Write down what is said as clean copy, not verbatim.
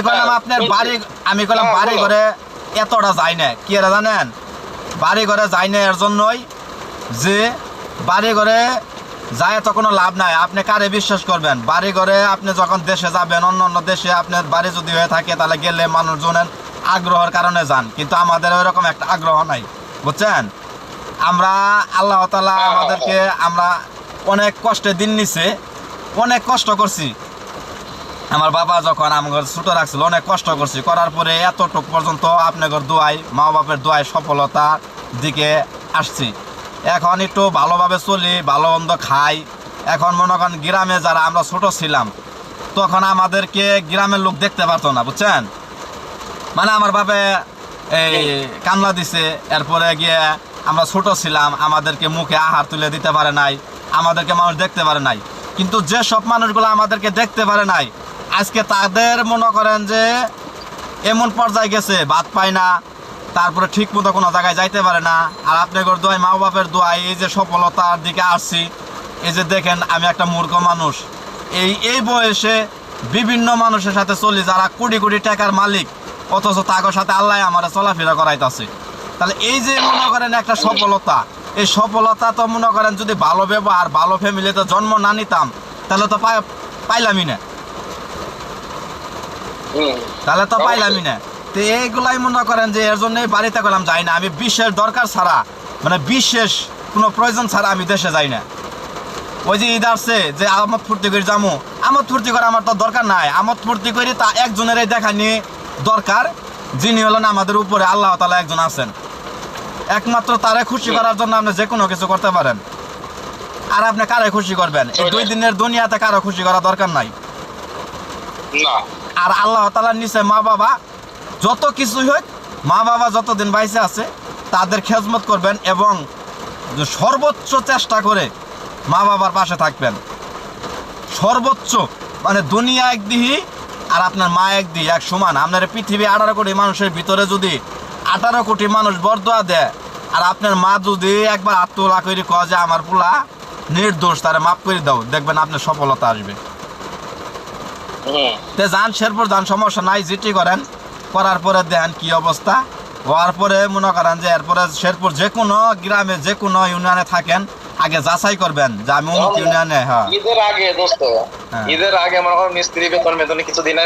কইলাম আপনার বাড়ি, আমি কইলাম বাড়ি ঘরে এতটা যাই না, কি এরা জানেন, বাড়ি ঘরে যাই না এর জন্যই যে বাড়ি ঘরে যায় তো কোনো লাভ নাই। আপনি কারে বিশ্বাস করবেন? বাড়ি ঘরে আপনি যখন দেশে যাবেন, অন্য অন্য দেশে আপনার বাড়ি যদি হয়ে থাকে তাহলে গেলে মানুষজনের আগ্রহের কারণে যান, কিন্তু আমাদের ওইরকম একটা আগ্রহ নাই, বুঝছেন? আমরা আল্লাহ তাআলা আমাদেরকে, আমরা অনেক কষ্টে দিন নিছে, অনেক কষ্ট করছি। আমার বাবা যখন আমার ছোট রাখছিল অনেক কষ্ট করছি, করার পরে এতটুক পর্যন্ত আপনাদের দোয়াই, মা বাপের দোয়াই সফলতার দিকে আসছি। এখন একটু ভালোভাবে চলি, ভালো মন্দ খাই। এখন মনে করেন গ্রামে যারা আমরা ছোট ছিলাম তখন আমাদেরকে গ্রামের লোক দেখতে পারতো না, বুঝছেন? মানে আমার বাপে এই কামলা দিছে, এরপরে গিয়ে আমরা ছোট ছিলাম, আমাদেরকে মুখে আহার তুলে দিতে পারে নাই, আমাদেরকে মানুষ দেখতে পারে নাই। কিন্তু যে সব মানুষগুলো আমাদেরকে দেখতে পারে নাই আজকে তাদের মনে করেন যে এমন পর্যায়ে গেছে, ভাত পায় না, তারপরে ঠিক মতো কোনো জায়গায় যাইতে পারে না। আর আপনাদের দোয়াই, মা বাপের দোয়াই, এই যে সফলতার দিকে আসছি, এই যে দেখেন আমি একটা মূর্খ মানুষ, এই বয়সে বিভিন্ন মানুষের সাথে চলি যারা কোটি কোটি টাকার মালিক, অথচ তাদের সাথে আল্লাহ আমার চলাফেরা করাইতেছে। তাহলে এই যে মনে করেন একটা সফলতা, এই সফলতা তো মনে করেন যদি ভালো ব্যবহার, ভালো ফ্যামিলিতে জন্ম না নিতাম তাহলে তো পাইলামই না, তাহলে তো পাইলামই না। তো এইগুলাই মনে করেন যে এর জন্যই বাড়িতে গেলাম যাই না। আমি বিশেষ দরকার ছাড়া, মানে বিশেষ কোনো প্রয়োজন ছাড়া আমি দেশে যাই না। ওই যে ঈদ আসছে যে আমোদ ফুর্তি করে যাবো, আমোদ ফুর্তি করে আমার তো দরকার নাই। আমোদ ফুর্তি করি তা একজনেরই দেখা নিয়ে দরকার, যিনি হলেন আমাদের উপরে আল্লাহ তাআলা একজন আছেন। একমাত্র তারে খুশি করার জন্য আপনি যে কোনো কিছু করতে পারেন। আর আপনি কারে খুশি করবেন? এই 2 দিনের দুনিয়াতে কারো খুশি করা দরকার নাই। আর আল্লাহ তাআলার নিচে মা বাবা, যত কিছুই হোক মা বাবা যতদিন বাইসে আছে তাদের খেজমত করবেন এবং সর্বোচ্চ চেষ্টা করে মা বাবার পাশে থাকবেন। সর্বোচ্চ, মানে দুনিয়া একদিহি আর আপনার মা একদিহি, এক সমান। আপনার পৃথিবী 18 কোটি মানুষের ভিতরে যদি 18 কোটি মানুষ বরদোয়া দেয়, আর আপনার মা যদি একবার আত্মলা করে কয় যে আমার পোলা নির্দোষ, তারে মাফ করে দাও, দেখবেন আপনার সফলতা আসবে। তে যান শেরপুর যান, সমস্যা নাই, যেটি করেন, করার পরে দেখেন কি অবস্থা। হওয়ার পরে মনে করেন যে এরপরে শেরপুর যে কোনো গ্রামে, যে কোনো ইউনিয়নে থাকেন, আগে যাচাই করবেন যে আমি অমুক ইউনিয়নে। হ্যাঁ, ঈদের আগে দোস্ত, ঈদের আগে মনে করেন মিস্ত্রি বেতন কিছুদিন